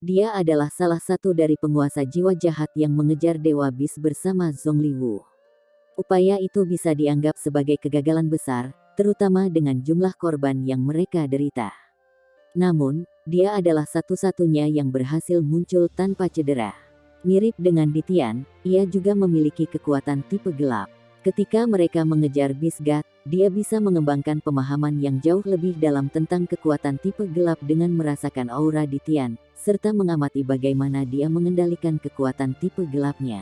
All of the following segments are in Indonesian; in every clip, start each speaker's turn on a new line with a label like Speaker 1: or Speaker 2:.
Speaker 1: Dia adalah salah satu dari penguasa jiwa jahat yang mengejar Dewa Bis bersama Zhongliwu. Upaya itu bisa dianggap sebagai kegagalan besar, terutama dengan jumlah korban yang mereka derita. Namun, dia adalah satu-satunya yang berhasil muncul tanpa cedera. Mirip dengan Ditian, ia juga memiliki kekuatan tipe gelap. Ketika mereka mengejar Bisgat, dia bisa mengembangkan pemahaman yang jauh lebih dalam tentang kekuatan tipe gelap dengan merasakan aura Ditian, serta mengamati bagaimana dia mengendalikan kekuatan tipe gelapnya.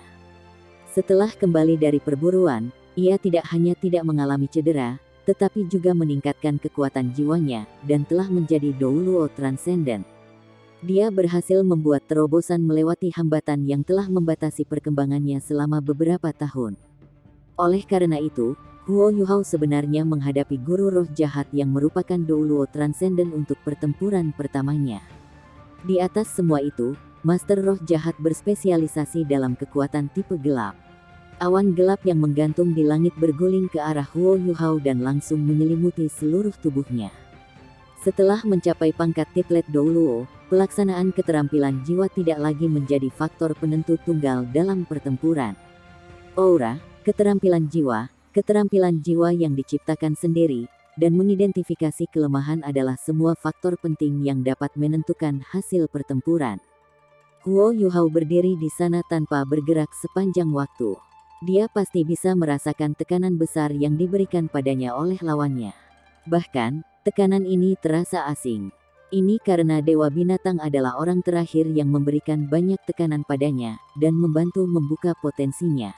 Speaker 1: Setelah kembali dari perburuan, ia tidak hanya tidak mengalami cedera, tetapi juga meningkatkan kekuatan jiwanya, dan telah menjadi Douluo Transcendent. Dia berhasil membuat terobosan melewati hambatan yang telah membatasi perkembangannya selama beberapa tahun. Oleh karena itu, Huo Yuhao sebenarnya menghadapi guru roh jahat yang merupakan Douluo Transcendent untuk pertempuran pertamanya. Di atas semua itu, Master Roh Jahat berspesialisasi dalam kekuatan tipe gelap. Awan gelap yang menggantung di langit berguling ke arah Huo Yuhao dan langsung menyelimuti seluruh tubuhnya. Setelah mencapai pangkat Titlet Douluo, pelaksanaan keterampilan jiwa tidak lagi menjadi faktor penentu tunggal dalam pertempuran. Aura, keterampilan jiwa yang diciptakan sendiri, dan mengidentifikasi kelemahan adalah semua faktor penting yang dapat menentukan hasil pertempuran. Huo Yuhao berdiri di sana tanpa bergerak sepanjang waktu. Dia pasti bisa merasakan tekanan besar yang diberikan padanya oleh lawannya. Bahkan, tekanan ini terasa asing. Ini karena Dewa Binatang adalah orang terakhir yang memberikan banyak tekanan padanya, dan membantu membuka potensinya.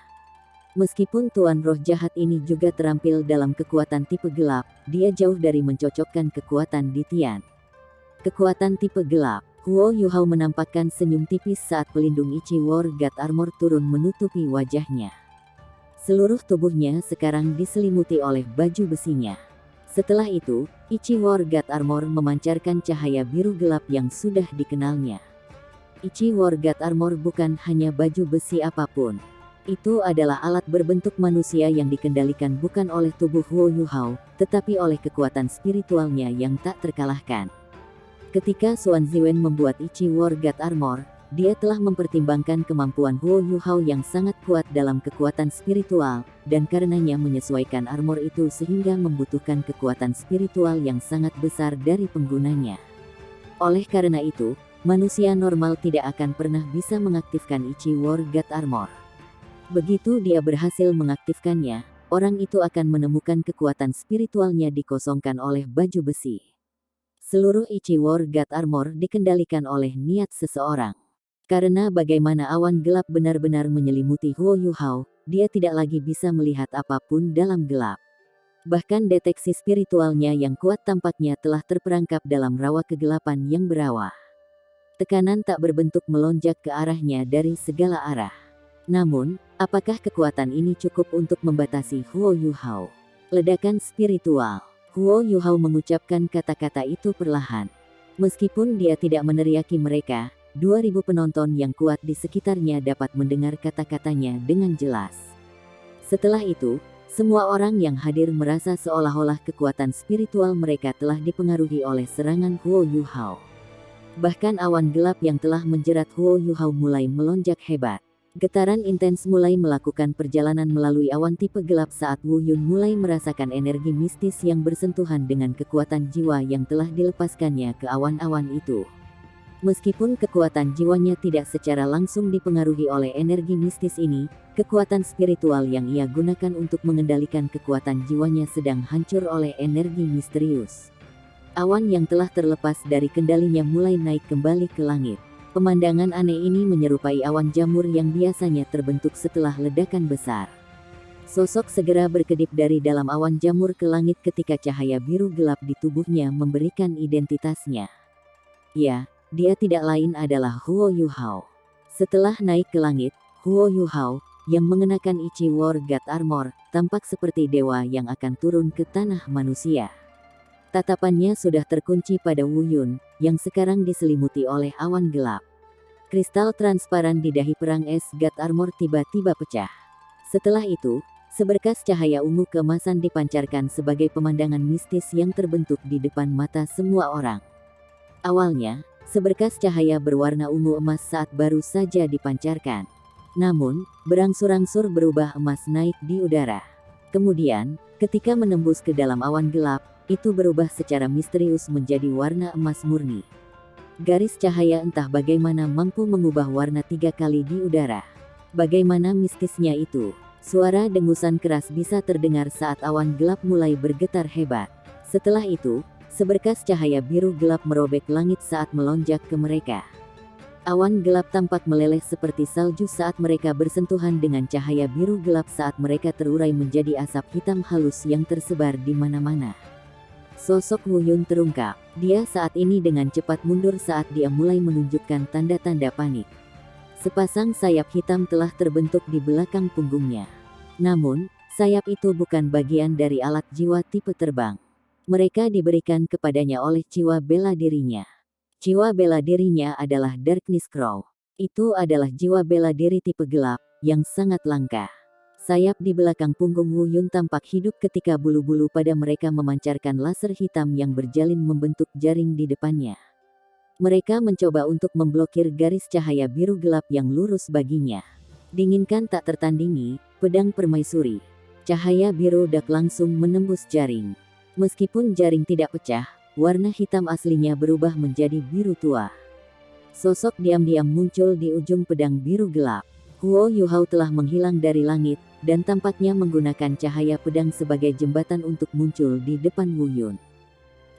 Speaker 1: Meskipun Tuan Roh Jahat ini juga terampil dalam kekuatan tipe gelap, dia jauh dari mencocokkan kekuatan Ditian. Kekuatan tipe gelap. Huo Yuhao menampakkan senyum tipis saat pelindung Ichi War God Armor turun menutupi wajahnya. Seluruh tubuhnya sekarang diselimuti oleh baju besinya. Setelah itu, Ichi War God Armor memancarkan cahaya biru gelap yang sudah dikenalnya. Ichi War God Armor bukan hanya baju besi apapun. Itu adalah alat berbentuk manusia yang dikendalikan bukan oleh tubuh Huo Yuhao, tetapi oleh kekuatan spiritualnya yang tak terkalahkan. Ketika Xuan Ziwen membuat Ichi War God Armor, dia telah mempertimbangkan kemampuan Huo Yuhao yang sangat kuat dalam kekuatan spiritual, dan karenanya menyesuaikan armor itu sehingga membutuhkan kekuatan spiritual yang sangat besar dari penggunanya. Oleh karena itu, manusia normal tidak akan pernah bisa mengaktifkan Ichi War God Armor. Begitu dia berhasil mengaktifkannya, orang itu akan menemukan kekuatan spiritualnya dikosongkan oleh baju besi. Seluruh Ichi War God Armor dikendalikan oleh niat seseorang. Karena bagaimana awan gelap benar-benar menyelimuti Huo Yuhao, dia tidak lagi bisa melihat apapun dalam gelap. Bahkan deteksi spiritualnya yang kuat tampaknya telah terperangkap dalam rawa kegelapan yang berawa. Tekanan tak berbentuk melonjak ke arahnya dari segala arah. Namun, apakah kekuatan ini cukup untuk membatasi Huo Yuhao? Ledakan spiritual. Huo Yuhao mengucapkan kata-kata itu perlahan. Meskipun dia tidak meneriaki mereka, 2000 penonton yang kuat di sekitarnya dapat mendengar kata-katanya dengan jelas. Setelah itu, semua orang yang hadir merasa seolah-olah kekuatan spiritual mereka telah dipengaruhi oleh serangan Huo Yuhao. Bahkan awan gelap yang telah menjerat Huo Yuhao mulai melonjak hebat. Getaran intens mulai melakukan perjalanan melalui awan tipe gelap saat Wu Yun mulai merasakan energi mistis yang bersentuhan dengan kekuatan jiwa yang telah dilepaskannya ke awan-awan itu. Meskipun kekuatan jiwanya tidak secara langsung dipengaruhi oleh energi mistis ini, kekuatan spiritual yang ia gunakan untuk mengendalikan kekuatan jiwanya sedang hancur oleh energi misterius. Awan yang telah terlepas dari kendalinya mulai naik kembali ke langit. Pemandangan aneh ini menyerupai awan jamur yang biasanya terbentuk setelah ledakan besar. Sosok segera berkedip dari dalam awan jamur ke langit ketika cahaya biru gelap di tubuhnya memberikan identitasnya. Ya, dia tidak lain adalah Huo Yuhao. Setelah naik ke langit, Huo Yuhao, yang mengenakan Ichi War God Armor, tampak seperti dewa yang akan turun ke tanah manusia. Tatapannya sudah terkunci pada Wu Yun, yang sekarang diselimuti oleh awan gelap. Kristal transparan di dahi perang es God Armor tiba-tiba pecah. Setelah itu, seberkas cahaya ungu keemasan dipancarkan sebagai pemandangan mistis yang terbentuk di depan mata semua orang. Awalnya, seberkas cahaya berwarna ungu emas saat baru saja dipancarkan. Namun, berangsur-angsur berubah emas naik di udara. Kemudian, ketika menembus ke dalam awan gelap, itu berubah secara misterius menjadi warna emas murni. Garis cahaya entah bagaimana mampu mengubah warna 3 kali di udara. Bagaimana mistisnya itu? Suara dengusan keras bisa terdengar saat awan gelap mulai bergetar hebat. Setelah itu, seberkas cahaya biru gelap merobek langit saat melonjak ke mereka. Awan gelap tampak meleleh seperti salju saat mereka bersentuhan dengan cahaya biru gelap saat mereka terurai menjadi asap hitam halus yang tersebar di mana-mana. Sosok Wu Yun terungkap. Dia saat ini dengan cepat mundur saat dia mulai menunjukkan tanda-tanda panik. Sepasang sayap hitam telah terbentuk di belakang punggungnya. Namun, sayap itu bukan bagian dari alat jiwa tipe terbang. Mereka diberikan kepadanya oleh jiwa bela dirinya. Jiwa bela dirinya adalah Darkness Crow. Itu adalah jiwa bela diri tipe gelap, yang sangat langka. Sayap di belakang punggung Wu Yun tampak hidup ketika bulu-bulu pada mereka memancarkan laser hitam yang berjalin membentuk jaring di depannya. Mereka mencoba untuk memblokir garis cahaya biru gelap yang lurus baginya. Dinginkan tak tertandingi, pedang permaisuri. Cahaya biru dak langsung menembus jaring. Meskipun jaring tidak pecah, warna hitam aslinya berubah menjadi biru tua. Sosok diam-diam muncul di ujung pedang biru gelap. Huo Yuhao telah menghilang dari langit, dan tampaknya menggunakan cahaya pedang sebagai jembatan untuk muncul di depan Wu Yun.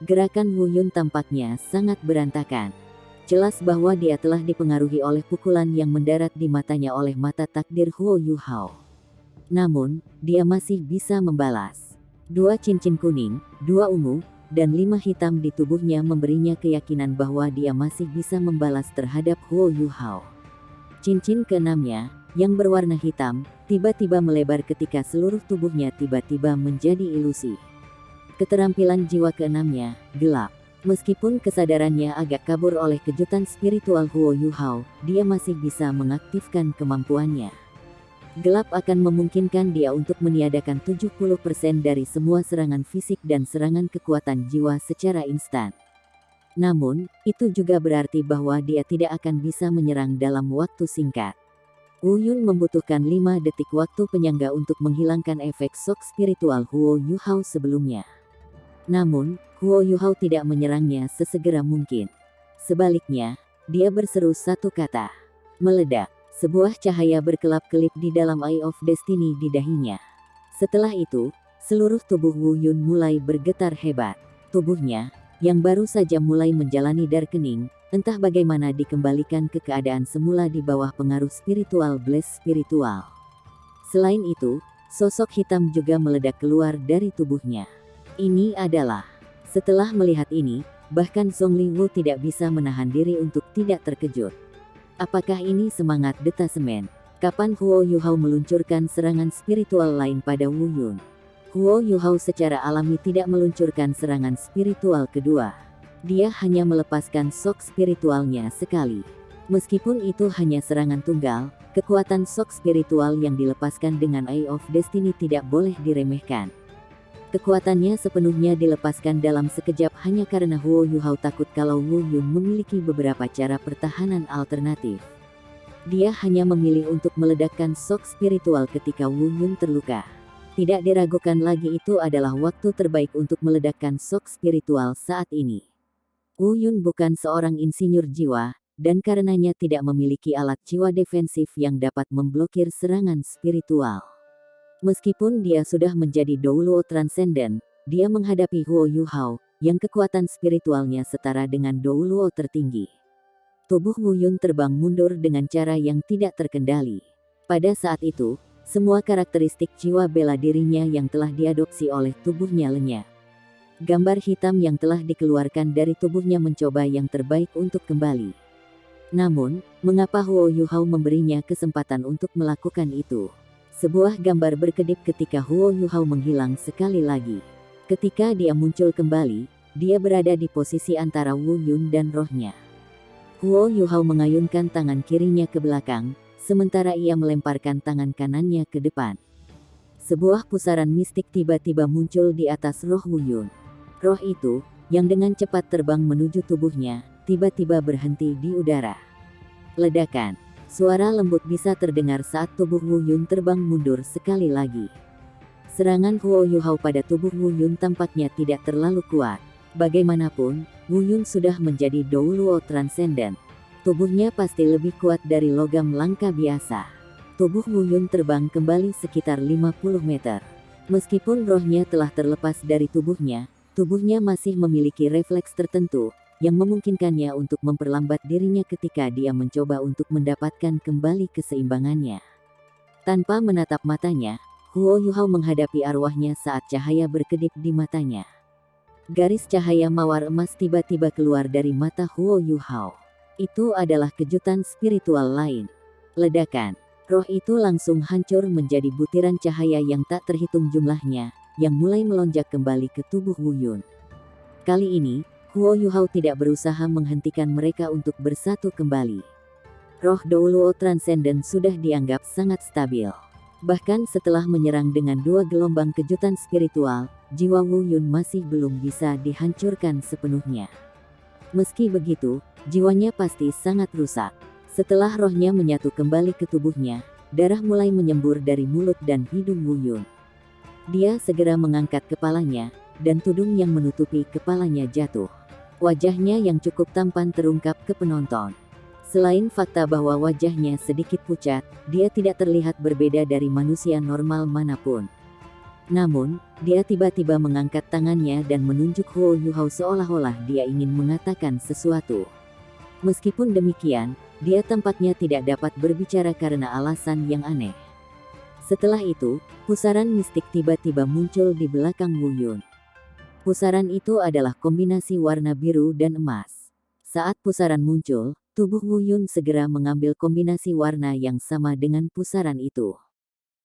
Speaker 1: Gerakan Wu Yun tampaknya sangat berantakan. Jelas bahwa dia telah dipengaruhi oleh pukulan yang mendarat di matanya oleh mata takdir Huo Yuhao. Namun, dia masih bisa membalas. 2 cincin kuning, 2 ungu, dan 5 hitam di tubuhnya memberinya keyakinan bahwa dia masih bisa membalas terhadap Huo Yuhao. Cincin keenamnya, yang berwarna hitam, tiba-tiba melebar ketika seluruh tubuhnya tiba-tiba menjadi ilusi. Keterampilan jiwa keenamnya, gelap. Meskipun kesadarannya agak kabur oleh kejutan spiritual Huo Yuhao, dia masih bisa mengaktifkan kemampuannya. Gelap akan memungkinkan dia untuk meniadakan 70% dari semua serangan fisik dan serangan kekuatan jiwa secara instan. Namun, itu juga berarti bahwa dia tidak akan bisa menyerang dalam waktu singkat. Wu Yun membutuhkan 5 detik waktu penyangga untuk menghilangkan efek shock spiritual Huo Yuhao sebelumnya. Namun, Huo Yuhao tidak menyerangnya sesegera mungkin. Sebaliknya, dia berseru satu kata. Meledak. Sebuah cahaya berkelap-kelip di dalam Eye of Destiny di dahinya. Setelah itu, seluruh tubuh Wu Yun mulai bergetar hebat. Tubuhnya, yang baru saja mulai menjalani darkening, entah bagaimana dikembalikan ke keadaan semula di bawah pengaruh spiritual blast spiritual. Selain itu, sosok hitam juga meledak keluar dari tubuhnya. Ini adalah. Setelah melihat ini, bahkan Zhongli Wu tidak bisa menahan diri untuk tidak terkejut. Apakah ini semangat detasemen? Kapan Huo Yuhao meluncurkan serangan spiritual lain pada Wu Yun? Huo Yuhao secara alami tidak meluncurkan serangan spiritual kedua. Dia hanya melepaskan shock spiritualnya sekali. Meskipun itu hanya serangan tunggal, kekuatan shock spiritual yang dilepaskan dengan Eye of Destiny tidak boleh diremehkan. Kekuatannya sepenuhnya dilepaskan dalam sekejap hanya karena Huo Yuhao takut kalau Wu Yun memiliki beberapa cara pertahanan alternatif. Dia hanya memilih untuk meledakkan shock spiritual ketika Wu Yun terluka. Tidak diragukan lagi itu adalah waktu terbaik untuk meledakkan shock spiritual saat ini. Wu Yun bukan seorang insinyur jiwa, dan karenanya tidak memiliki alat jiwa defensif yang dapat memblokir serangan spiritual. Meskipun dia sudah menjadi Douluo Transcendent, dia menghadapi Huo Yuhao, yang kekuatan spiritualnya setara dengan Douluo tertinggi. Tubuh Wu Yun terbang mundur dengan cara yang tidak terkendali. Pada saat itu, semua karakteristik jiwa bela dirinya yang telah diadopsi oleh tubuhnya lenyap. Gambar hitam yang telah dikeluarkan dari tubuhnya mencoba yang terbaik untuk kembali. Namun, mengapa Huo Yuhao memberinya kesempatan untuk melakukan itu? Sebuah gambar berkedip ketika Huo Yuhao menghilang sekali lagi. Ketika dia muncul kembali, dia berada di posisi antara Wu Yun dan rohnya. Huo Yuhao mengayunkan tangan kirinya ke belakang, sementara ia melemparkan tangan kanannya ke depan. Sebuah pusaran mistik tiba-tiba muncul di atas roh Wu Yun. Roh itu, yang dengan cepat terbang menuju tubuhnya, tiba-tiba berhenti di udara. Ledakan. Suara lembut bisa terdengar saat tubuh Wu Yun terbang mundur sekali lagi. Serangan Huo Yuhao pada tubuh Wu Yun tampaknya tidak terlalu kuat. Bagaimanapun, Wu Yun sudah menjadi Douluo Transcendent. Tubuhnya pasti lebih kuat dari logam langka biasa. Tubuh Wu Yun terbang kembali sekitar 50 meter. Meskipun rohnya telah terlepas dari tubuhnya masih memiliki refleks tertentu yang memungkinkannya untuk memperlambat dirinya ketika dia mencoba untuk mendapatkan kembali keseimbangannya. Tanpa menatap matanya, Huo Yuhao menghadapi arwahnya saat cahaya berkedip di matanya. Garis cahaya mawar emas tiba-tiba keluar dari mata Huo Yuhao. Itu adalah kejutan spiritual lain. Ledakan. Roh itu langsung hancur menjadi butiran cahaya yang tak terhitung jumlahnya, yang mulai melonjak kembali ke tubuh Wu Yun. Kali ini, Huo Yuhao tidak berusaha menghentikan mereka untuk bersatu kembali. Roh Douluo Transcendent sudah dianggap sangat stabil. Bahkan setelah menyerang dengan 2 gelombang kejutan spiritual, jiwa Wu Yun masih belum bisa dihancurkan sepenuhnya. Meski begitu, jiwanya pasti sangat rusak. Setelah rohnya menyatu kembali ke tubuhnya, darah mulai menyembur dari mulut dan hidung Wu Yun. Dia segera mengangkat kepalanya, dan tudung yang menutupi kepalanya jatuh. Wajahnya yang cukup tampan terungkap ke penonton. Selain fakta bahwa wajahnya sedikit pucat, dia tidak terlihat berbeda dari manusia normal manapun. Namun, dia tiba-tiba mengangkat tangannya dan menunjuk Huo Yuhao seolah-olah dia ingin mengatakan sesuatu. Meskipun demikian, dia tampaknya tidak dapat berbicara karena alasan yang aneh. Setelah itu, pusaran mistik tiba-tiba muncul di belakang Wu Yun. Pusaran itu adalah kombinasi warna biru dan emas. Saat pusaran muncul, tubuh Wu Yun segera mengambil kombinasi warna yang sama dengan pusaran itu.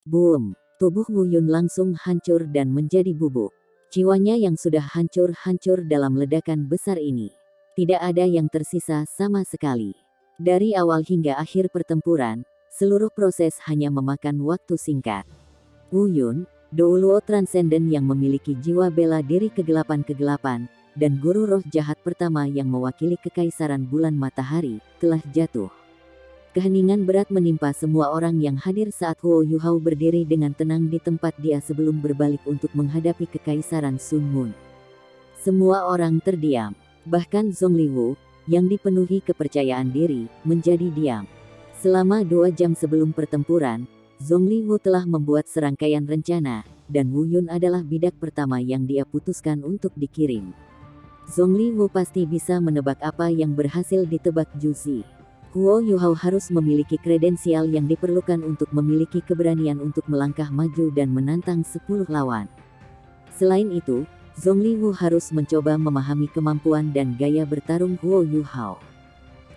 Speaker 1: Boom! Tubuh Wu Yun langsung hancur dan menjadi bubuk. Jiwanya yang sudah hancur-hancur dalam ledakan besar ini. Tidak ada yang tersisa sama sekali. Dari awal hingga akhir pertempuran, seluruh proses hanya memakan waktu singkat. Wu Yun, Douluo Transcendent yang memiliki jiwa bela diri kegelapan-kegelapan, dan guru roh jahat pertama yang mewakili kekaisaran bulan matahari, telah jatuh. Keheningan berat menimpa semua orang yang hadir saat Huo Yuhao berdiri dengan tenang di tempat dia sebelum berbalik untuk menghadapi kekaisaran Sun Moon. Semua orang terdiam. Bahkan Zhongliwu, yang dipenuhi kepercayaan diri, menjadi diam. Selama 2 jam sebelum pertempuran, Zhongliwu telah membuat serangkaian rencana, dan Wu Yun adalah bidak pertama yang dia putuskan untuk dikirim. Zhongliwu pasti bisa menebak apa yang berhasil ditebak Juzi. Huo Yuhao harus memiliki kredensial yang diperlukan untuk memiliki keberanian untuk melangkah maju dan menantang 10 lawan. Selain itu, Zhongliwu harus mencoba memahami kemampuan dan gaya bertarung Huo Yuhao.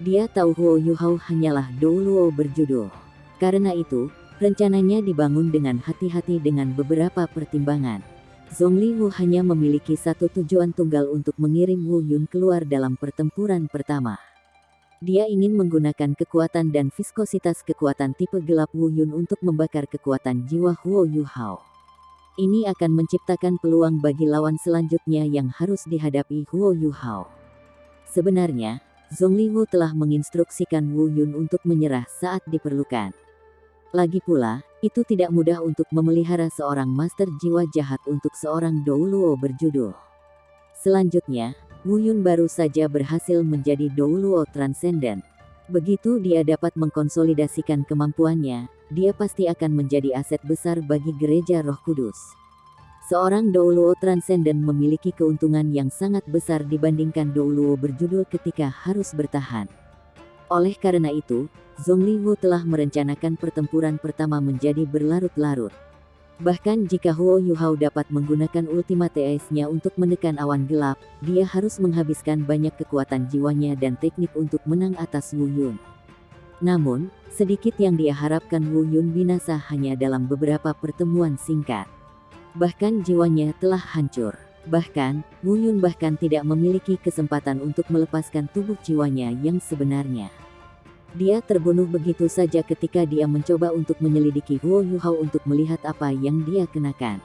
Speaker 1: Dia tahu Huo Yuhao hanyalah Douluo berjudul. Karena itu, rencananya dibangun dengan hati-hati dengan beberapa pertimbangan. Zhongliwu hanya memiliki satu tujuan tunggal untuk mengirim Wu Yun keluar dalam pertempuran pertama. Dia ingin menggunakan kekuatan dan viskositas kekuatan tipe gelap Wu Yun untuk membakar kekuatan jiwa Huo Yuhao. Ini akan menciptakan peluang bagi lawan selanjutnya yang harus dihadapi Huo Yuhao. Sebenarnya, Zhongliwu telah menginstruksikan Wu Yun untuk menyerah saat diperlukan. Lagi pula, itu tidak mudah untuk memelihara seorang master jiwa jahat untuk seorang Douluo berjudul. Selanjutnya, Wu Yun baru saja berhasil menjadi Douluo Transcendent. Begitu dia dapat mengkonsolidasikan kemampuannya, dia pasti akan menjadi aset besar bagi Gereja Roh Kudus. Seorang Douluo Transcendent memiliki keuntungan yang sangat besar dibandingkan Douluo berjudul ketika harus bertahan. Oleh karena itu, Zhongliwu telah merencanakan pertempuran pertama menjadi berlarut-larut. Bahkan jika Huo Yuhao dapat menggunakan ultimate ace-nya untuk menekan awan gelap, dia harus menghabiskan banyak kekuatan jiwanya dan teknik untuk menang atas Wu Yun. Namun, sedikit yang dia harapkan Wu Yun binasa hanya dalam beberapa pertemuan singkat. Bahkan jiwanya telah hancur. Bahkan, Wu Yun bahkan tidak memiliki kesempatan untuk melepaskan tubuh jiwanya yang sebenarnya. Dia terbunuh begitu saja ketika dia mencoba untuk menyelidiki Huo Yuhao untuk melihat apa yang dia kenakan.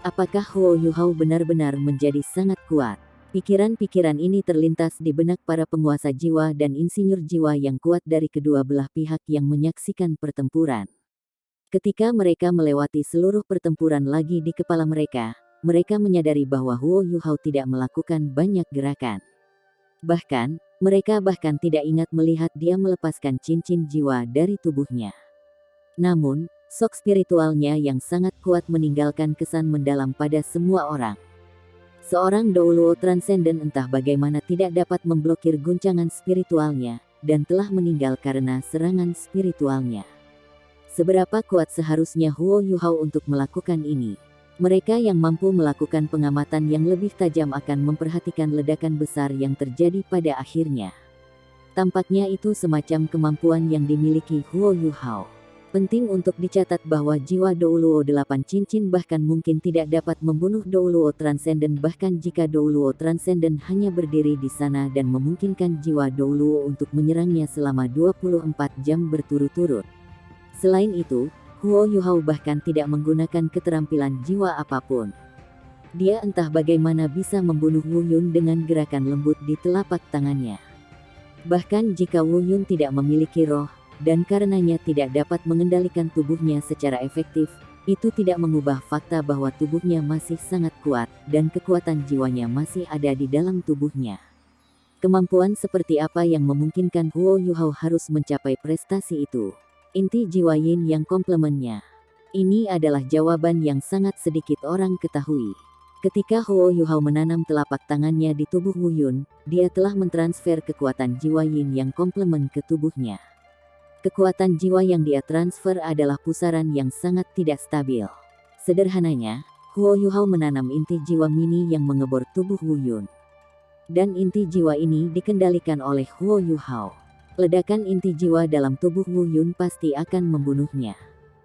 Speaker 1: Apakah Huo Yuhao benar-benar menjadi sangat kuat? Pikiran-pikiran ini terlintas di benak para penguasa jiwa dan insinyur jiwa yang kuat dari kedua belah pihak yang menyaksikan pertempuran. Ketika mereka melewati seluruh pertempuran lagi di kepala mereka menyadari bahwa Huo Yuhao tidak melakukan banyak gerakan. Bahkan, mereka tidak ingat melihat dia melepaskan cincin jiwa dari tubuhnya. Namun, sok spiritualnya yang sangat kuat meninggalkan kesan mendalam pada semua orang. Seorang Douluo Transcendent entah bagaimana tidak dapat memblokir guncangan spiritualnya, dan telah meninggal karena serangan spiritualnya. Seberapa kuat seharusnya Huo Yuhao untuk melakukan ini? Mereka yang mampu melakukan pengamatan yang lebih tajam akan memperhatikan ledakan besar yang terjadi pada akhirnya. Tampaknya itu semacam kemampuan yang dimiliki Huo Yuhao. Penting untuk dicatat bahwa jiwa Douluo 8 cincin bahkan mungkin tidak dapat membunuh Douluo Transcendent bahkan jika Douluo Transcendent hanya berdiri di sana dan memungkinkan jiwa Douluo untuk menyerangnya selama 24 jam berturut-turut. Selain itu, Huo Yuhao bahkan tidak menggunakan keterampilan jiwa apapun. Dia entah bagaimana bisa membunuh Wu Yun dengan gerakan lembut di telapak tangannya. Bahkan jika Wu Yun tidak memiliki roh, dan karenanya tidak dapat mengendalikan tubuhnya secara efektif, itu tidak mengubah fakta bahwa tubuhnya masih sangat kuat, dan kekuatan jiwanya masih ada di dalam tubuhnya. Kemampuan seperti apa yang memungkinkan Huo Yuhao harus mencapai prestasi itu? Inti jiwa yin yang komplemennya. Ini adalah jawaban yang sangat sedikit orang ketahui. Ketika Huo Yuhao menanam telapak tangannya di tubuh Wu Yun, dia telah mentransfer kekuatan jiwa yin yang komplemen ke tubuhnya. Kekuatan jiwa yang dia transfer adalah pusaran yang sangat tidak stabil. Sederhananya, Huo Yuhao menanam inti jiwa mini yang mengebor tubuh Wu Yun. Dan inti jiwa ini dikendalikan oleh Huo Yuhao. Ledakan inti jiwa dalam tubuh Wu Yun pasti akan membunuhnya.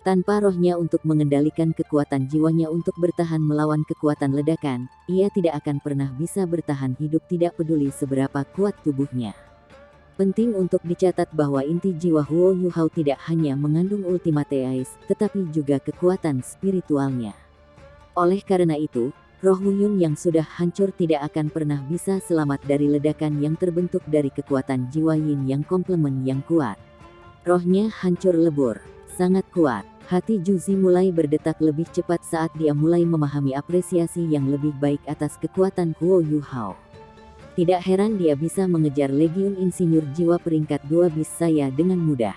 Speaker 1: Tanpa rohnya untuk mengendalikan kekuatan jiwanya untuk bertahan melawan kekuatan ledakan, ia tidak akan pernah bisa bertahan hidup tidak peduli seberapa kuat tubuhnya. Penting untuk dicatat bahwa inti jiwa Huo Yuhao tidak hanya mengandung ultimate ace, tetapi juga kekuatan spiritualnya. Oleh karena itu, roh Wu Yun yang sudah hancur tidak akan pernah bisa selamat dari ledakan yang terbentuk dari kekuatan jiwa yin yang komplemen yang kuat. Rohnya hancur lebur, sangat kuat. Hati Juzi mulai berdetak lebih cepat saat dia mulai memahami apresiasi yang lebih baik atas kekuatan Huo Yuhao. Tidak heran dia bisa mengejar Legiun Insinyur Jiwa peringkat 2 bis saya dengan mudah.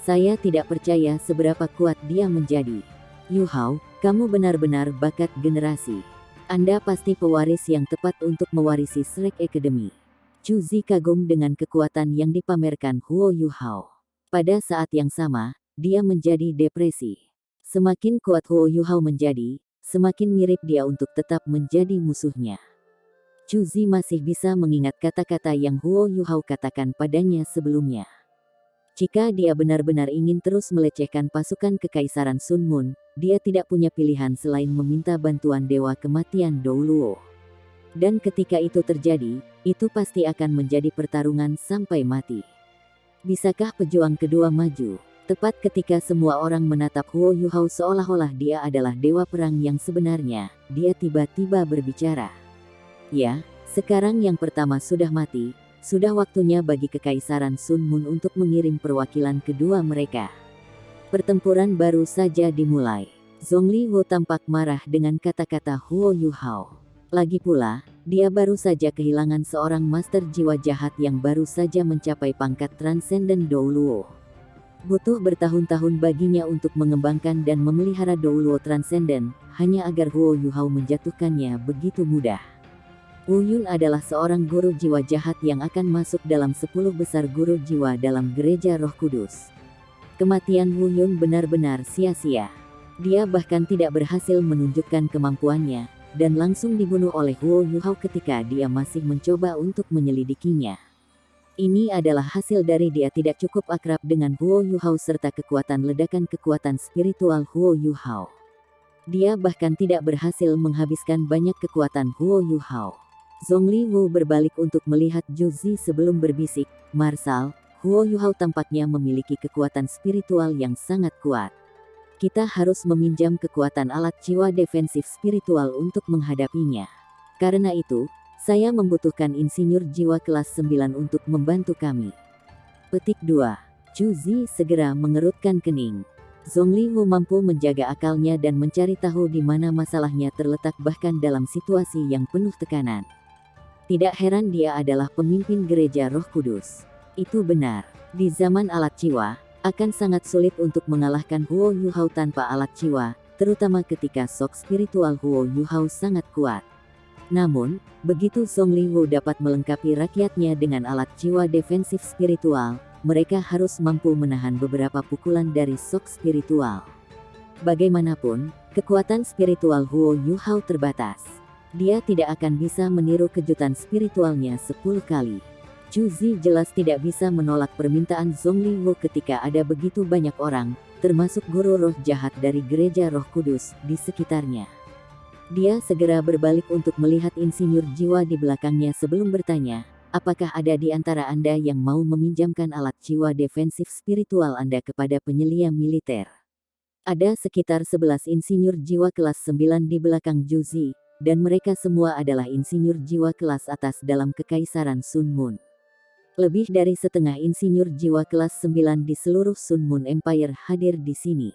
Speaker 1: Saya tidak percaya seberapa kuat dia menjadi. Yuhao, kamu benar-benar bakat generasi. Anda pasti pewaris yang tepat untuk mewarisi Shrek Academy. Juzi kagum dengan kekuatan yang dipamerkan Huo Yuhao. Pada saat yang sama, dia menjadi depresi. Semakin kuat Huo Yuhao menjadi, semakin mirip dia untuk tetap menjadi musuhnya. Juzi masih bisa mengingat kata-kata yang Huo Yuhao katakan padanya sebelumnya. Jika dia benar-benar ingin terus melecehkan pasukan Kekaisaran Sun Mun, dia tidak punya pilihan selain meminta bantuan Dewa Kematian Douluo. Dan ketika itu terjadi, itu pasti akan menjadi pertarungan sampai mati. Bisakah pejuang kedua maju? Tepat ketika semua orang menatap Huo Yuhao seolah-olah dia adalah dewa perang yang sebenarnya, dia tiba-tiba berbicara. Ya, sekarang yang pertama sudah mati, sudah waktunya bagi Kekaisaran Sun Mun untuk mengirim perwakilan kedua mereka. Pertempuran baru saja dimulai. Zhongli Wu tampak marah dengan kata-kata Huo Yuhao. Lagi pula, dia baru saja kehilangan seorang master jiwa jahat yang baru saja mencapai pangkat Transcendent Douluo. Butuh bertahun-tahun baginya untuk mengembangkan dan memelihara Douluo Transcendent, hanya agar Huo Yuhao menjatuhkannya begitu mudah. Wu Yun adalah seorang guru jiwa jahat yang akan masuk dalam 10 besar guru jiwa dalam Gereja Roh Kudus. Kematian Wu Yun benar-benar sia-sia. Dia bahkan tidak berhasil menunjukkan kemampuannya, dan langsung dibunuh oleh Huo Yuhao ketika dia masih mencoba untuk menyelidikinya. Ini adalah hasil dari dia tidak cukup akrab dengan Huo Yuhao serta kekuatan ledakan kekuatan spiritual Huo Yuhao. Dia bahkan tidak berhasil menghabiskan banyak kekuatan Huo Yuhao. Zhongli Wu berbalik untuk melihat Juzi sebelum berbisik, "Marshal, Huo Yuhao tampaknya memiliki kekuatan spiritual yang sangat kuat. Kita harus meminjam kekuatan alat jiwa defensif spiritual untuk menghadapinya. Karena itu, Saya membutuhkan insinyur jiwa kelas 9 untuk membantu kami. Petik 2. Chu Zi segera mengerutkan kening. Zongliwu mampu menjaga akalnya dan mencari tahu di mana masalahnya terletak bahkan dalam situasi yang penuh tekanan. Tidak heran dia adalah pemimpin gereja Roh Kudus. Itu benar. Di zaman alat jiwa, akan sangat sulit untuk mengalahkan Huo Yuhao tanpa alat jiwa, terutama ketika sok spiritual Huo Yuhao sangat kuat. Namun, begitu Zongliwu dapat melengkapi rakyatnya dengan alat jiwa defensif spiritual, mereka harus mampu menahan beberapa pukulan dari sok spiritual. Bagaimanapun, kekuatan spiritual Huo Yuhao terbatas. Dia tidak akan bisa meniru kejutan spiritualnya 10 kali. Chu Zi jelas tidak bisa menolak permintaan Zongliwu ketika ada begitu banyak orang, termasuk guru roh jahat dari gereja Roh Kudus, di sekitarnya. Dia segera berbalik untuk melihat insinyur jiwa di belakangnya sebelum bertanya, apakah ada di antara Anda yang mau meminjamkan alat jiwa defensif spiritual Anda kepada penyelia militer? Ada sekitar 11 insinyur jiwa kelas 9 di belakang Chu Zi, dan mereka semua adalah insinyur jiwa kelas atas dalam Kekaisaran Sun Moon. Lebih dari setengah insinyur jiwa kelas 9 di seluruh Sun Moon Empire hadir di sini.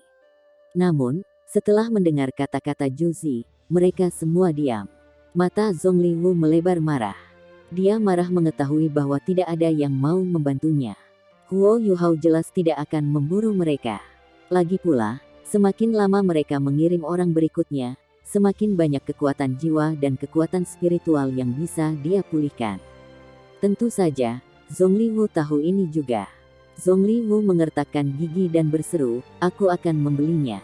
Speaker 1: Namun, setelah mendengar kata-kata Chu Zi, mereka semua diam. Mata Zongliwu melebar marah. Dia marah mengetahui bahwa tidak ada yang mau membantunya. Huo Yuhao jelas tidak akan memburu mereka. Lagi pula, semakin lama mereka mengirim orang berikutnya, semakin banyak kekuatan jiwa dan kekuatan spiritual yang bisa dia pulihkan. Tentu saja, Zongliwu tahu ini juga. Zongliwu mengertakkan gigi dan berseru, aku akan membelinya.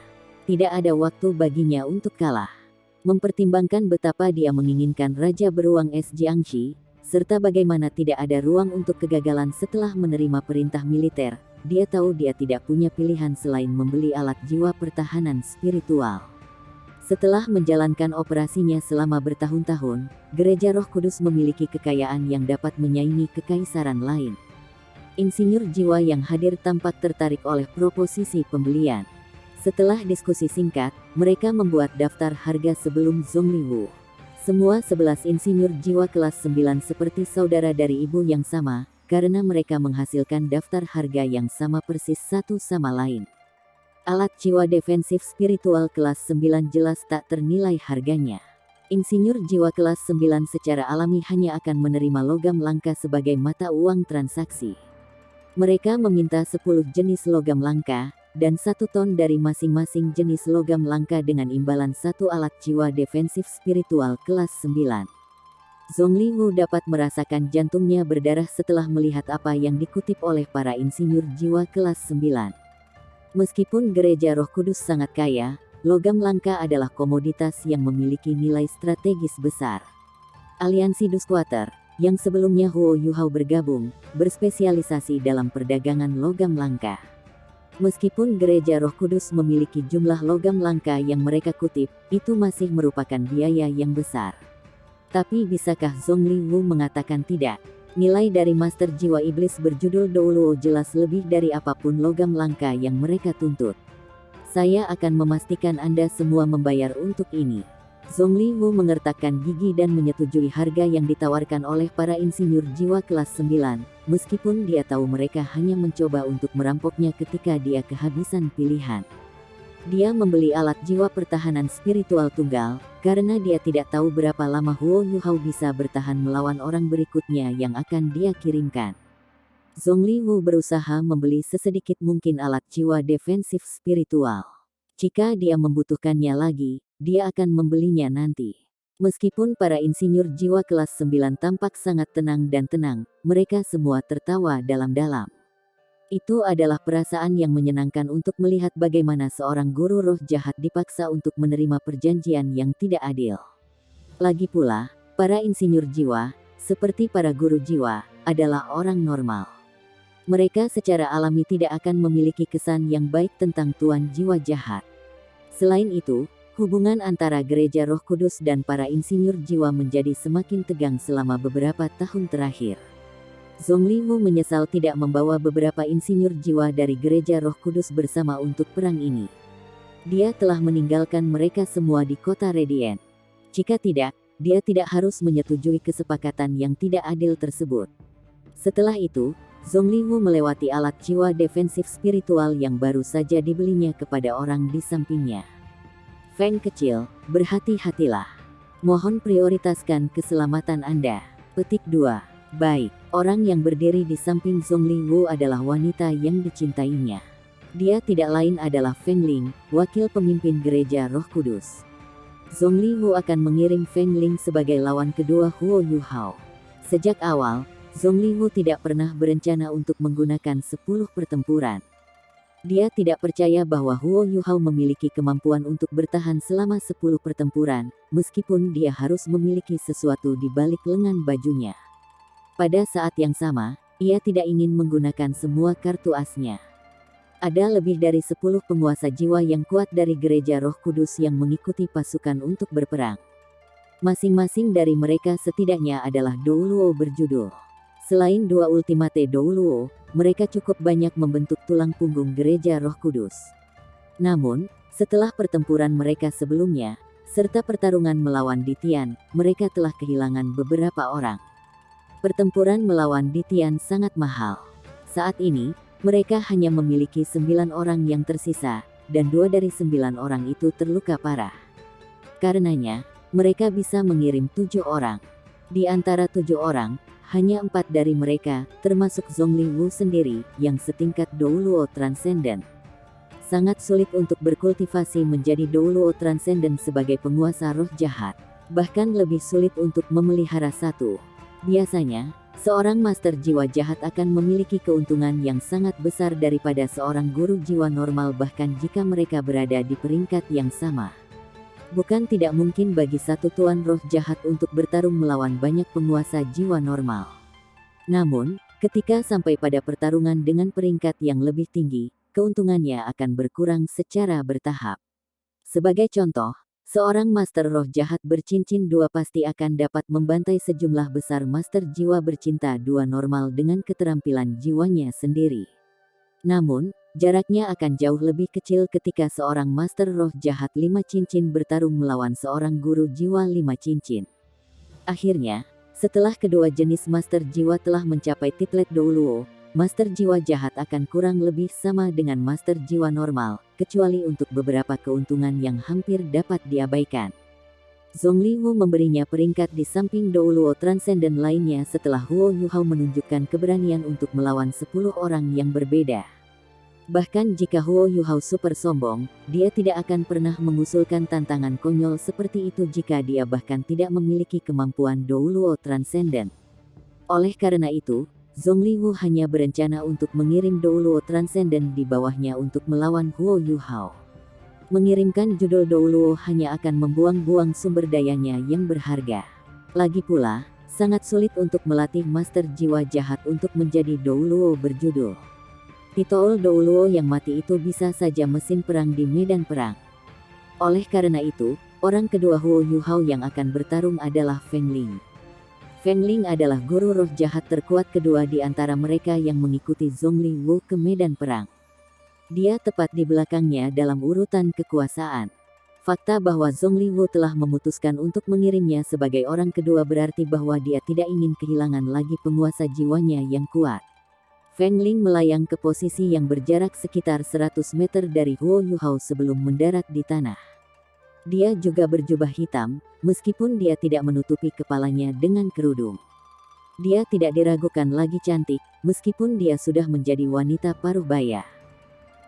Speaker 1: Tidak ada waktu baginya untuk kalah. Mempertimbangkan betapa dia menginginkan Raja Beruang Es Jiangxi, serta bagaimana tidak ada ruang untuk kegagalan setelah menerima perintah militer, dia tahu dia tidak punya pilihan selain membeli alat jiwa pertahanan spiritual. Setelah menjalankan operasinya selama bertahun-tahun, Gereja Roh Kudus memiliki kekayaan yang dapat menyaingi kekaisaran lain. Insinyur jiwa yang hadir tampak tertarik oleh proposisi pembelian. Setelah diskusi singkat, mereka membuat daftar harga sebelum Zongliwu. Semua 11 insinyur jiwa kelas 9 seperti saudara dari ibu yang sama, karena mereka menghasilkan daftar harga yang sama persis satu sama lain. Alat jiwa defensif spiritual kelas 9 jelas tak ternilai harganya. Insinyur jiwa kelas 9 secara alami hanya akan menerima logam langka sebagai mata uang transaksi. Mereka meminta 10 jenis logam langka, dan 1 ton dari masing-masing jenis logam langka dengan imbalan 1 alat jiwa defensif spiritual kelas 9. Zongliwu dapat merasakan jantungnya berdarah setelah melihat apa yang dikutip oleh para insinyur jiwa kelas 9. Meskipun gereja Roh Kudus sangat kaya, logam langka adalah komoditas yang memiliki nilai strategis besar. Aliansi Duskwater, yang sebelumnya Huo Yuhao bergabung, berspesialisasi dalam perdagangan logam langka. Meskipun gereja Roh Kudus memiliki jumlah logam langka yang mereka kutip, itu masih merupakan biaya yang besar. Tapi bisakah Zongliwu mengatakan tidak? Nilai dari Master Jiwa Iblis berjudul Douluo jelas lebih dari apapun logam langka yang mereka tuntut. Saya akan memastikan Anda semua membayar untuk ini. Zongliwu mengertakkan gigi dan menyetujui harga yang ditawarkan oleh para insinyur jiwa kelas 9, meskipun dia tahu mereka hanya mencoba untuk merampoknya ketika dia kehabisan pilihan. Dia membeli alat jiwa pertahanan spiritual tunggal, karena dia tidak tahu berapa lama Huo Yuhao bisa bertahan melawan orang berikutnya yang akan dia kirimkan. Zongliwu berusaha membeli sesedikit mungkin alat jiwa defensif spiritual. Jika dia membutuhkannya lagi, dia akan membelinya nanti. Meskipun para insinyur jiwa kelas 9 tampak sangat tenang dan tenang, mereka semua tertawa dalam-dalam. Itu adalah perasaan yang menyenangkan untuk melihat bagaimana seorang guru roh jahat dipaksa untuk menerima perjanjian yang tidak adil. Lagi pula, para insinyur jiwa, seperti para guru jiwa, adalah orang normal. Mereka secara alami tidak akan memiliki kesan yang baik tentang tuan jiwa jahat. Selain itu, hubungan antara gereja Roh Kudus dan para insinyur jiwa menjadi semakin tegang selama beberapa tahun terakhir. Zongliwu menyesal tidak membawa beberapa insinyur jiwa dari gereja Roh Kudus bersama untuk perang ini. Dia telah meninggalkan mereka semua di kota Radiant. Jika tidak, dia tidak harus menyetujui kesepakatan yang tidak adil tersebut. Setelah itu, Zongliwu melewati alat jiwa defensif spiritual yang baru saja dibelinya kepada orang di sampingnya. Feng kecil, berhati-hatilah. Mohon prioritaskan keselamatan Anda. Petik 2. Baik, orang yang berdiri di samping Zongliwu adalah wanita yang dicintainya. Dia tidak lain adalah Feng Ling, wakil pemimpin gereja Roh Kudus. Zongliwu akan mengirim Feng Ling sebagai lawan kedua Huo Yuhao. Sejak awal, Zongliwu tidak pernah berencana untuk menggunakan 10 pertempuran. Dia tidak percaya bahwa Huo Yuhao memiliki kemampuan untuk bertahan selama 10 pertempuran, meskipun dia harus memiliki sesuatu di balik lengan bajunya. Pada saat yang sama, ia tidak ingin menggunakan semua kartu asnya. Ada lebih dari 10 penguasa jiwa yang kuat dari gereja Roh Kudus yang mengikuti pasukan untuk berperang. Masing-masing dari mereka setidaknya adalah Douluo berjudul. Selain dua ultimate Douluo, mereka cukup banyak membentuk tulang punggung gereja Roh Kudus. Namun, setelah pertempuran mereka sebelumnya, serta pertarungan melawan Ditian, mereka telah kehilangan beberapa orang. Pertempuran melawan Ditian sangat mahal. Saat ini, mereka hanya memiliki 9 orang yang tersisa, dan 2 dari 9 orang itu terluka parah. Karenanya, mereka bisa mengirim 7 orang. Di antara 7 orang, hanya 4 dari mereka, termasuk Zongliwu sendiri, yang setingkat Douluo Transcendent. Sangat sulit untuk berkultivasi menjadi Douluo Transcendent sebagai penguasa roh jahat. Bahkan lebih sulit untuk memelihara satu. Biasanya, seorang master jiwa jahat akan memiliki keuntungan yang sangat besar daripada seorang guru jiwa normal bahkan jika mereka berada di peringkat yang sama. Bukan tidak mungkin bagi satu tuan roh jahat untuk bertarung melawan banyak penguasa jiwa normal. Namun, ketika sampai pada pertarungan dengan peringkat yang lebih tinggi, keuntungannya akan berkurang secara bertahap. Sebagai contoh, seorang master roh jahat bercincin 2 pasti akan dapat membantai sejumlah besar master jiwa bercinta 2 normal dengan keterampilan jiwanya sendiri. Namun, jaraknya akan jauh lebih kecil ketika seorang master roh jahat 5 cincin bertarung melawan seorang guru jiwa 5 cincin. Akhirnya, setelah kedua jenis master jiwa telah mencapai titlet Douluo, master jiwa jahat akan kurang lebih sama dengan master jiwa normal, kecuali untuk beberapa keuntungan yang hampir dapat diabaikan. Zongliwu memberinya peringkat di samping Douluo Transcendent lainnya setelah Huo Yuhao menunjukkan keberanian untuk melawan 10 orang yang berbeda. Bahkan jika Huo Yuhao super sombong, dia tidak akan pernah mengusulkan tantangan konyol seperti itu jika dia bahkan tidak memiliki kemampuan Douluo Transcendent. Oleh karena itu, Zongliwu hanya berencana untuk mengirim Douluo Transcendent di bawahnya untuk melawan Huo Yuhao. Mengirimkan judul Douluo hanya akan membuang-buang sumber dayanya yang berharga. Lagi pula, sangat sulit untuk melatih master jiwa jahat untuk menjadi Douluo berjudul. Titol Douluo yang mati itu bisa saja mesin perang di medan perang. Oleh karena itu, orang kedua Huo Yuhao yang akan bertarung adalah Feng Ling. Feng Ling adalah guru roh jahat terkuat kedua di antara mereka yang mengikuti Zongliwu ke medan perang. Dia tepat di belakangnya dalam urutan kekuasaan. Fakta bahwa Zongliwu telah memutuskan untuk mengirimnya sebagai orang kedua berarti bahwa dia tidak ingin kehilangan lagi penguasa jiwanya yang kuat. Feng Ling melayang ke posisi yang berjarak sekitar 100 meter dari Huo Yuhao sebelum mendarat di tanah. Dia juga berjubah hitam, meskipun dia tidak menutupi kepalanya dengan kerudung. Dia tidak diragukan lagi cantik, meskipun dia sudah menjadi wanita paruh baya.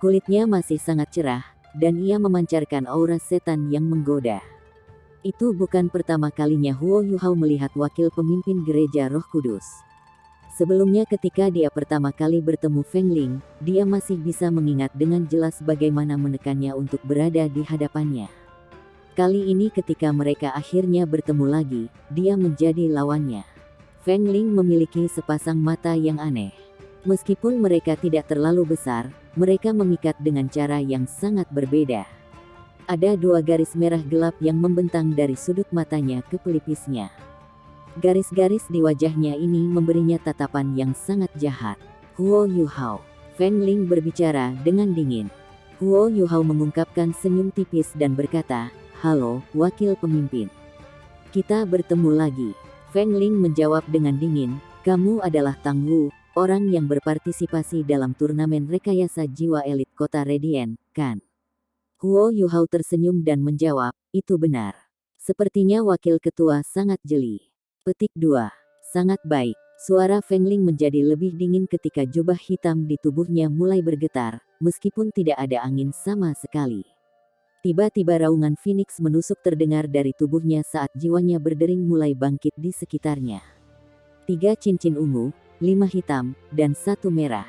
Speaker 1: Kulitnya masih sangat cerah, dan ia memancarkan aura setan yang menggoda. Itu bukan pertama kalinya Huo Yuhao melihat wakil pemimpin gereja Roh Kudus. Sebelumnya ketika dia pertama kali bertemu Feng Ling, dia masih bisa mengingat dengan jelas bagaimana menekannya untuk berada di hadapannya. Kali ini ketika mereka akhirnya bertemu lagi, dia menjadi lawannya. Feng Ling memiliki sepasang mata yang aneh. Meskipun mereka tidak terlalu besar, mereka memikat dengan cara yang sangat berbeda. Ada 2 garis merah gelap yang membentang dari sudut matanya ke pelipisnya. Garis-garis di wajahnya ini memberinya tatapan yang sangat jahat. Huo Yuhao. Feng Ling berbicara dengan dingin. Huo Yuhao mengungkapkan senyum tipis dan berkata, "Halo, wakil pemimpin. Kita bertemu lagi. Feng Ling menjawab dengan dingin, kamu adalah Tang Wu, orang yang berpartisipasi dalam turnamen rekayasa jiwa elit kota Radiant, kan? Huo Yuhao tersenyum dan menjawab, itu benar. Sepertinya wakil ketua sangat jeli. Petik 2. Sangat baik. Suara Feng Ling menjadi lebih dingin ketika jubah hitam di tubuhnya mulai bergetar, meskipun tidak ada angin sama sekali. Tiba-tiba raungan Phoenix menusuk terdengar dari tubuhnya saat jiwanya berdering mulai bangkit di sekitarnya. 3 cincin ungu, 5 hitam, dan 1 merah.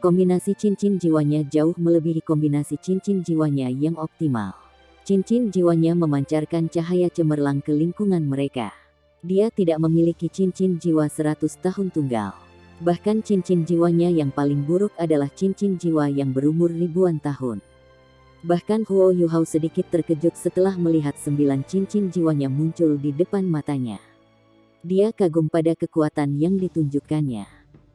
Speaker 1: Kombinasi cincin jiwanya jauh melebihi kombinasi cincin jiwanya yang optimal. Cincin jiwanya memancarkan cahaya cemerlang ke lingkungan mereka. Dia tidak memiliki cincin jiwa 100 tahun tunggal. Bahkan cincin jiwanya yang paling buruk adalah cincin jiwa yang berumur ribuan tahun. Bahkan Huo Yuhao sedikit terkejut setelah melihat 9 cincin jiwanya muncul di depan matanya. Dia kagum pada kekuatan yang ditunjukkannya.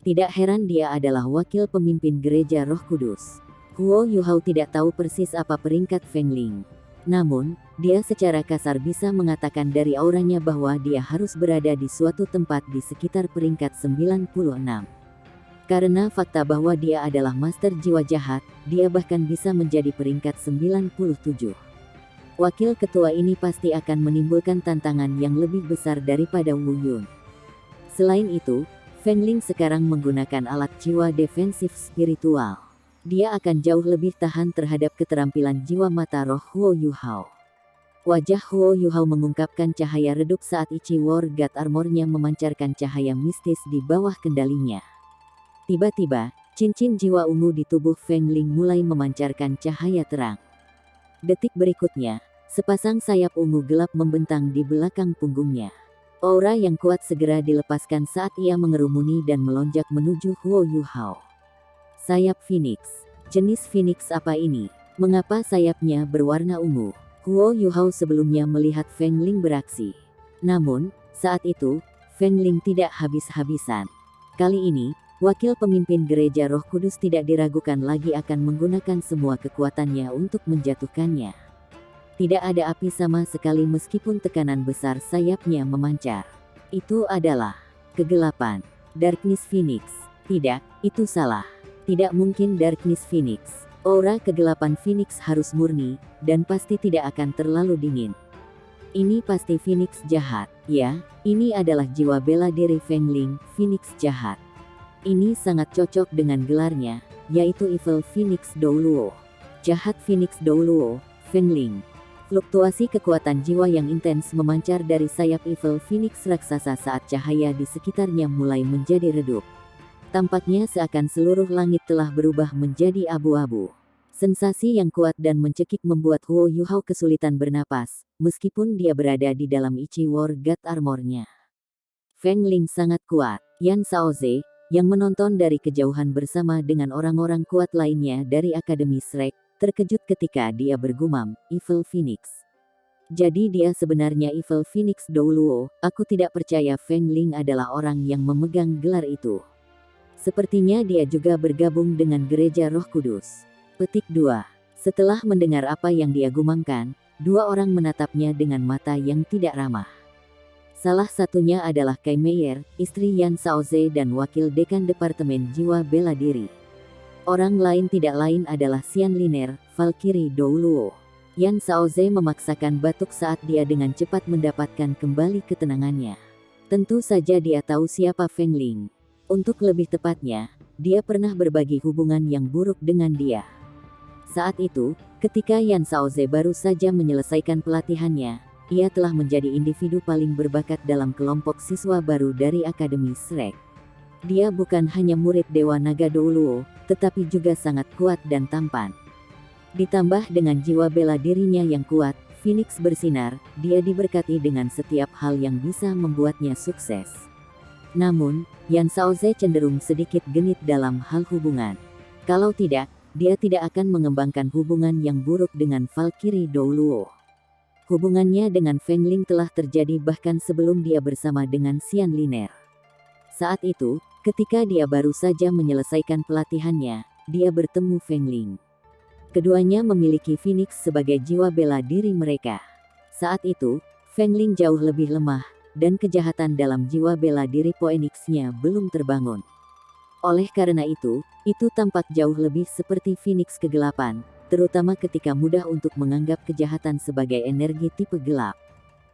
Speaker 1: Tidak heran dia adalah wakil pemimpin gereja Roh Kudus. Huo Yuhao tidak tahu persis apa peringkat Feng Ling. Namun, dia secara kasar bisa mengatakan dari auranya bahwa dia harus berada di suatu tempat di sekitar peringkat 96. Karena fakta bahwa dia adalah master jiwa jahat, dia bahkan bisa menjadi peringkat 97. Wakil ketua ini pasti akan menimbulkan tantangan yang lebih besar daripada Wu Yun. Selain itu, Feng Ling sekarang menggunakan alat jiwa defensif spiritual. Dia akan jauh lebih tahan terhadap keterampilan jiwa mata roh Huo Yuhao. Wajah Huo Yuhao mengungkapkan cahaya redup saat Ichi War God Armor-nya memancarkan cahaya mistis di bawah kendalinya. Tiba-tiba, cincin jiwa ungu di tubuh Feng Ling mulai memancarkan cahaya terang. Detik berikutnya, sepasang sayap ungu gelap membentang di belakang punggungnya. Aura yang kuat segera dilepaskan saat ia mengerumuni dan melonjak menuju Huo Yuhao. Sayap Phoenix. Jenis Phoenix apa ini? Mengapa sayapnya berwarna ungu? Huo Yuhao sebelumnya melihat Feng Ling beraksi. Namun, saat itu, Feng Ling tidak habis-habisan. Kali ini, wakil pemimpin gereja Roh Kudus tidak diragukan lagi akan menggunakan semua kekuatannya untuk menjatuhkannya. Tidak ada api sama sekali meskipun tekanan besar sayapnya memancar. Itu adalah kegelapan. Darkness Phoenix. Tidak, itu salah. Tidak mungkin Darkness Phoenix. Aura kegelapan Phoenix harus murni, dan pasti tidak akan terlalu dingin. Ini pasti Phoenix jahat. Ya, ini adalah jiwa bela diri Feng Ling, Phoenix jahat. Ini sangat cocok dengan gelarnya, yaitu Evil Phoenix Douluo. Jahat Phoenix Douluo, Feng Ling. Fluktuasi kekuatan jiwa yang intens memancar dari sayap Evil Phoenix raksasa saat cahaya di sekitarnya mulai menjadi redup. Tampaknya seakan seluruh langit telah berubah menjadi abu-abu. Sensasi yang kuat dan mencekik membuat Huo Yuhao kesulitan bernapas, meskipun dia berada di dalam Ichi War God Armor-nya. Feng Ling sangat kuat. Yan Shaoze, yang menonton dari kejauhan bersama dengan orang-orang kuat lainnya dari Akademi Shrek, terkejut ketika dia bergumam, Evil Phoenix. Jadi dia sebenarnya Evil Phoenix Douluo. Aku tidak percaya Feng Ling adalah orang yang memegang gelar itu. Sepertinya dia juga bergabung dengan gereja Roh Kudus. Petik 2. Setelah mendengar apa yang dia gumamkan, 2 orang menatapnya dengan mata yang tidak ramah. Salah satunya adalah Kai Meier, istri Yan Shaoze dan wakil dekan Departemen Jiwa Bela Diri. Orang lain tidak lain adalah Xian Liner, Valkyrie Douluo. Yan Shaoze memaksakan batuk saat dia dengan cepat mendapatkan kembali ketenangannya. Tentu saja dia tahu siapa Feng Ling. Untuk lebih tepatnya, dia pernah berbagi hubungan yang buruk dengan dia. Saat itu, ketika Yan Shaoze baru saja menyelesaikan pelatihannya, ia telah menjadi individu paling berbakat dalam kelompok siswa baru dari Akademi Shrek. Dia bukan hanya murid Dewa Naga Douluo, tetapi juga sangat kuat dan tampan. Ditambah dengan jiwa bela dirinya yang kuat, Phoenix bersinar, dia diberkati dengan setiap hal yang bisa membuatnya sukses. Namun, Yan Shaoze cenderung sedikit genit dalam hal hubungan. Kalau tidak, dia tidak akan mengembangkan hubungan yang buruk dengan Valkyrie Douluo. Hubungannya dengan Feng Ling telah terjadi bahkan sebelum dia bersama dengan Xian Liner. Saat itu, ketika dia baru saja menyelesaikan pelatihannya, dia bertemu Feng Ling. Keduanya memiliki Phoenix sebagai jiwa bela diri mereka. Saat itu, Feng Ling jauh lebih lemah, dan kejahatan dalam jiwa bela diri Phoenix-nya belum terbangun. Oleh karena itu tampak jauh lebih seperti Phoenix kegelapan, terutama ketika mudah untuk menganggap kejahatan sebagai energi tipe gelap.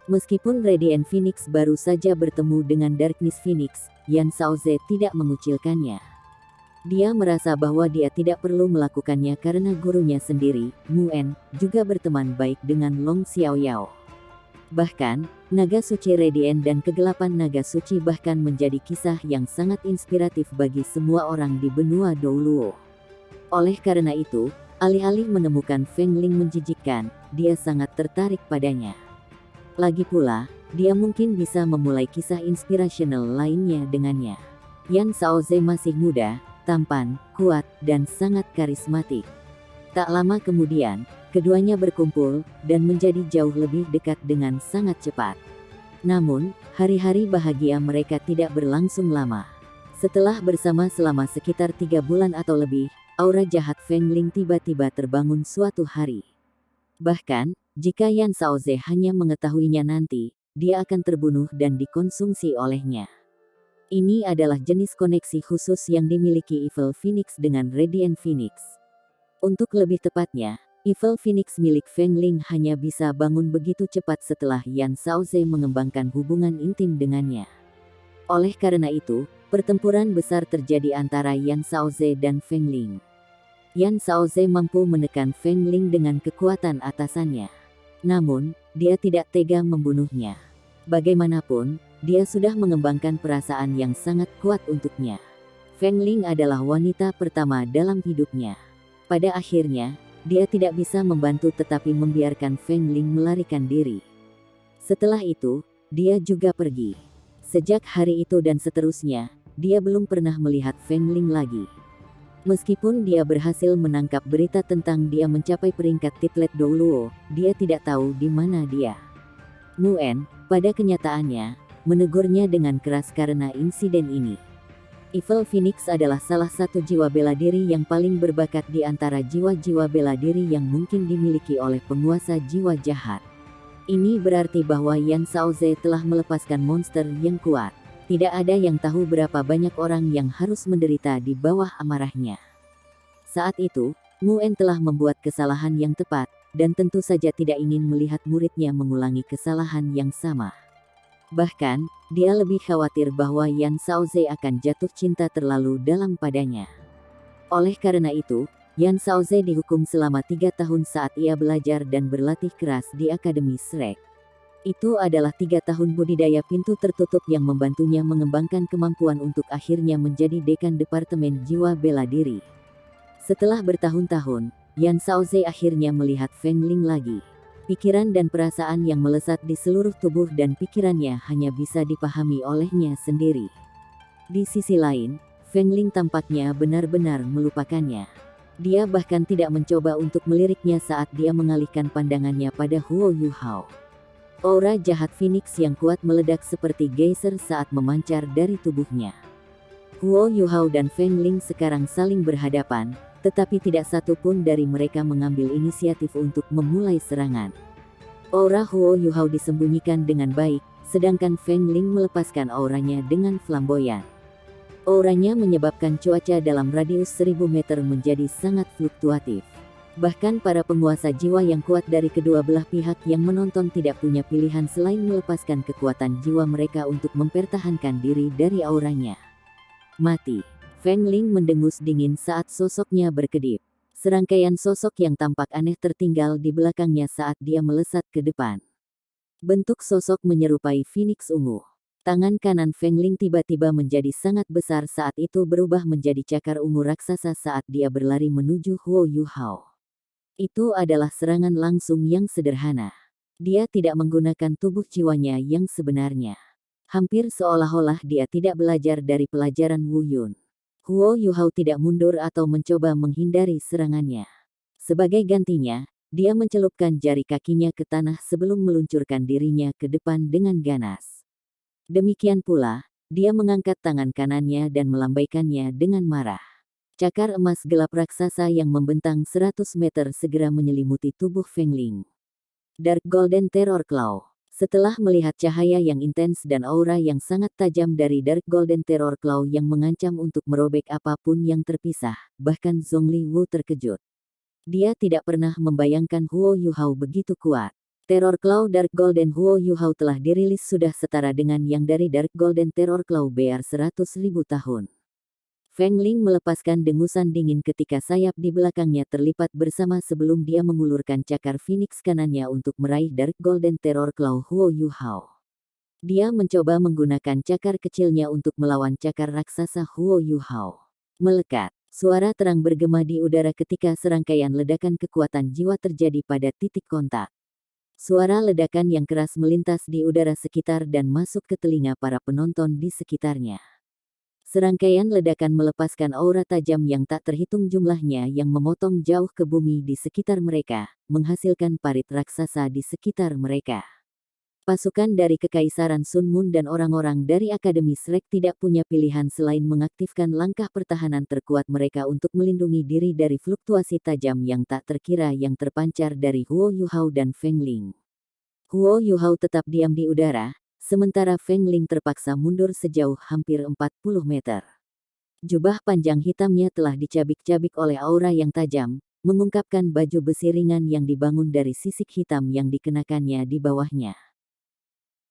Speaker 1: Meskipun Radiant Phoenix baru saja bertemu dengan Darkness Phoenix, Yan Shaoze tidak mengucilkannya. Dia merasa bahwa dia tidak perlu melakukannya karena gurunya sendiri, Mu En, juga berteman baik dengan Long Xiaoyao. Bahkan, naga suci Radiant dan kegelapan naga suci bahkan menjadi kisah yang sangat inspiratif bagi semua orang di benua Douluo. Oleh karena itu, alih-alih menemukan Feng Ling menjijikkan, dia sangat tertarik padanya. Lagi pula, dia mungkin bisa memulai kisah inspirational lainnya dengannya. Yan Shaoze masih muda, tampan, kuat, dan sangat karismatik. Tak lama kemudian, keduanya berkumpul, dan menjadi jauh lebih dekat dengan sangat cepat. Namun, hari-hari bahagia mereka tidak berlangsung lama. Setelah bersama selama sekitar 3 bulan atau lebih, aura jahat Feng Ling tiba-tiba terbangun suatu hari. Bahkan, jika Yan Shaoze hanya mengetahuinya nanti, dia akan terbunuh dan dikonsumsi olehnya. Ini adalah jenis koneksi khusus yang dimiliki Evil Phoenix dengan Radiant Phoenix. Untuk lebih tepatnya, Evil Phoenix milik Feng Ling hanya bisa bangun begitu cepat setelah Yan Shaoze mengembangkan hubungan intim dengannya. Oleh karena itu, pertempuran besar terjadi antara Yan Shaoze dan Feng Ling. Yan Shaoze mampu menekan Feng Ling dengan kekuatan atasannya. Namun, dia tidak tega membunuhnya. Bagaimanapun, dia sudah mengembangkan perasaan yang sangat kuat untuknya. Feng Ling adalah wanita pertama dalam hidupnya. Pada akhirnya, dia tidak bisa membantu tetapi membiarkan Feng Ling melarikan diri. Setelah itu, dia juga pergi. Sejak hari itu dan seterusnya, dia belum pernah melihat Feng Ling lagi. Meskipun dia berhasil menangkap berita tentang dia mencapai peringkat Titlet Douluo, dia tidak tahu di mana dia. Mu En, pada kenyataannya, menegurnya dengan keras karena insiden ini. Evil Phoenix adalah salah satu jiwa bela diri yang paling berbakat di antara jiwa-jiwa bela diri yang mungkin dimiliki oleh penguasa jiwa jahat. Ini berarti bahwa Yan Shaoze telah melepaskan monster yang kuat. Tidak ada yang tahu berapa banyak orang yang harus menderita di bawah amarahnya. Saat itu, Mu En telah membuat kesalahan yang tepat, dan tentu saja tidak ingin melihat muridnya mengulangi kesalahan yang sama. Bahkan, dia lebih khawatir bahwa Yan Shaoze akan jatuh cinta terlalu dalam padanya. Oleh karena itu, Yan Shaoze dihukum selama 3 tahun saat ia belajar dan berlatih keras di Akademi Shrek. Itu adalah 3 tahun budidaya pintu tertutup yang membantunya mengembangkan kemampuan untuk akhirnya menjadi dekan Departemen Jiwa Bela Diri. Setelah bertahun-tahun, Yan Shaoze akhirnya melihat Feng Ling lagi. Pikiran dan perasaan yang melesat di seluruh tubuh dan pikirannya hanya bisa dipahami olehnya sendiri. Di sisi lain, Feng Ling tampaknya benar-benar melupakannya. Dia bahkan tidak mencoba untuk meliriknya saat dia mengalihkan pandangannya pada Huo Yuhao. Aura jahat Phoenix yang kuat meledak seperti geyser saat memancar dari tubuhnya. Huo Yuhao dan Feng Ling sekarang saling berhadapan, tetapi tidak satu pun dari mereka mengambil inisiatif untuk memulai serangan. Aura Huo Yuhao disembunyikan dengan baik, sedangkan Feng Ling melepaskan auranya dengan flamboyan. Auranya menyebabkan cuaca dalam radius 1000 meter menjadi sangat fluktuatif. Bahkan para penguasa jiwa yang kuat dari kedua belah pihak yang menonton tidak punya pilihan selain melepaskan kekuatan jiwa mereka untuk mempertahankan diri dari auranya. Mati. Feng Ling mendengus dingin saat sosoknya berkedip. Serangkaian sosok yang tampak aneh tertinggal di belakangnya saat dia melesat ke depan. Bentuk sosok menyerupai Phoenix ungu. Tangan kanan Feng Ling tiba-tiba menjadi sangat besar saat itu berubah menjadi cakar ungu raksasa saat dia berlari menuju Huo Yuhao. Itu adalah serangan langsung yang sederhana. Dia tidak menggunakan tubuh jiwanya yang sebenarnya. Hampir seolah-olah dia tidak belajar dari pelajaran Wu Yun. Huo Yuhao tidak mundur atau mencoba menghindari serangannya. Sebagai gantinya, dia mencelupkan jari kakinya ke tanah sebelum meluncurkan dirinya ke depan dengan ganas. Demikian pula, dia mengangkat tangan kanannya dan melambaikannya dengan marah. Cakar emas gelap raksasa yang membentang 100 meter segera menyelimuti tubuh Feng Ling. Dark Golden Terror Claw. Setelah melihat cahaya yang intens dan aura yang sangat tajam dari Dark Golden Terror Claw yang mengancam untuk merobek apapun yang terpisah, bahkan Zhongli Wu terkejut. Dia tidak pernah membayangkan Huo Yuhao begitu kuat. Terror Claw Dark Golden Huo Yuhao telah dirilis sudah setara dengan yang dari Dark Golden Terror Claw BR 100.000 tahun. Feng Ling melepaskan dengusan dingin ketika sayap di belakangnya terlipat bersama sebelum dia mengulurkan cakar Phoenix kanannya untuk meraih Dark Golden Terror Claw Huo Yuhao. Dia mencoba menggunakan cakar kecilnya untuk melawan cakar raksasa Huo Yuhao. Melekat, suara terang bergema di udara ketika serangkaian ledakan kekuatan jiwa terjadi pada titik kontak. Suara ledakan yang keras melintas di udara sekitar dan masuk ke telinga para penonton di sekitarnya. Serangkaian ledakan melepaskan aura tajam yang tak terhitung jumlahnya yang memotong jauh ke bumi di sekitar mereka, menghasilkan parit raksasa di sekitar mereka. Pasukan dari Kekaisaran Sun Moon dan orang-orang dari Akademi Shrek tidak punya pilihan selain mengaktifkan langkah pertahanan terkuat mereka untuk melindungi diri dari fluktuasi tajam yang tak terkira yang terpancar dari Huo Yuhao dan Feng Ling. Huo Yuhao tetap diam di udara, sementara Feng Ling terpaksa mundur sejauh hampir 40 meter. Jubah panjang hitamnya telah dicabik-cabik oleh aura yang tajam, mengungkapkan baju besi ringan yang dibangun dari sisik hitam yang dikenakannya di bawahnya.